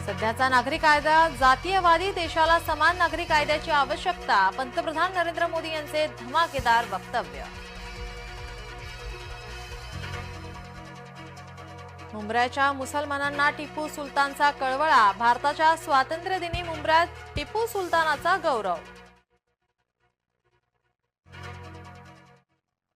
सध्याचा नागरिक कायदा जातीयवादी, देशाला समान नागरिक कायद्याची आवश्यकता, पंतप्रधान नरेंद्र मोदी यांचे धमाकेदार वक्तव्य. मुंब्र्याच्या मुसलमानांना टिपू सुलतानचा कळवळा, भारताच्या स्वातंत्र्य दिनी मुंब्र्यात टिपू सुलतानाचा गौरव.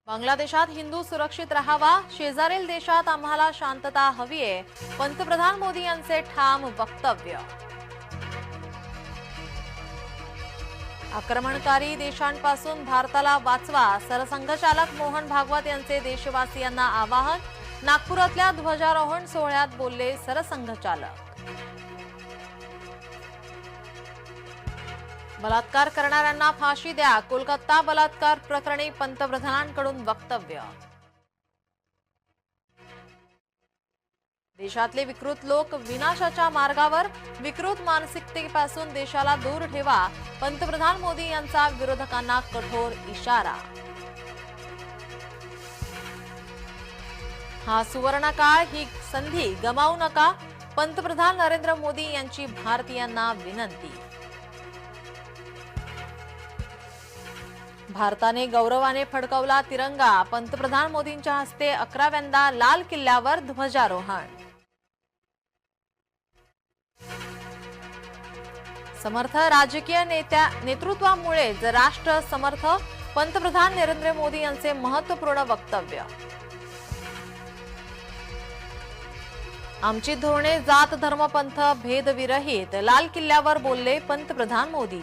बांगलादेशात हिंदू सुरक्षित राहावा, शेजारील देशात आम्हाला शांतता हवीये, पंतप्रधान मोदी यांचे ठाम वक्तव्य. आक्रमणकारी देशांपासून भारताला वाचवा, सरसंघचालक मोहन भागवत यांचे देशवासियांना आवाहन, नागपुरातल्या ध्वजारोहण सोहळ्यात बोलले सरसंघचालक. बलात्कार करणाऱ्यांना फाशी द्या, कोलकाता बलात्कार प्रकरणी पंतप्रधानांकडून वक्तव्य. देशातले विकृत लोक विनाशाच्या मार्गावर, विकृत मानसिकतेपासून देशाला दूर ठेवा, पंतप्रधान मोदी यांचा विरोधकांना कठोर इशारा. हा सुवर्णकाळ, ही संधी गमावू नका, पंतप्रधान नरेंद्र मोदी यांची भारतीयांना विनंती. भारताने गौरवाने फडकवला तिरंगा, पंतप्रधान मोदींच्या हस्ते 11व्यांदा लाल किल्ल्यावर ध्वजारोहण. समर्थ राजकीय नेतृत्वामुळे राष्ट्र समर्थ, पंतप्रधान नरेंद्र मोदी यांचे महत्त्वपूर्ण वक्तव्य. आमची धोरणे जात धर्म पंथ भेदविरहित, लाल किल्ल्यावर बोलले पंतप्रधान मोदी.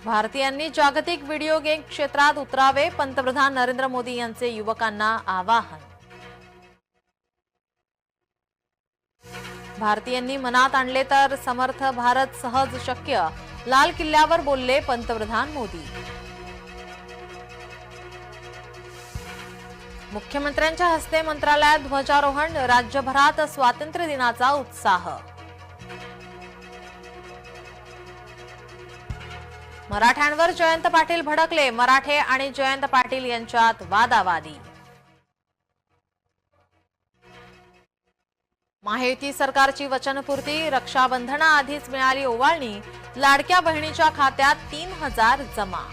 भारतीयांनी जागतिक व्हिडिओ गेम क्षेत्रात उतरावे, पंतप्रधान नरेंद्र मोदी यांचे युवकांना आवाहन. भारतीयांनी मनात आणले तर समर्थ भारत सहज शक्य, लाल किल्ल्यावर बोलले पंतप्रधान मोदी. मुख्यमंत्र्यांच्या हस्ते मंत्रालयात ध्वजारोहण, राज्यभरात स्वातंत्र्य दिनाचा उत्साह. मराठ्यांवर जयंत पाटील भडकले, मराठे आणि जयंत पाटील यांच्यात वादावादी. महायुती सरकारची वचनपूर्ती, रक्षाबंधनाआधीच मिळाली ओवाळणी, लाडक्या बहिणीच्या खात्यात 3000 जमा.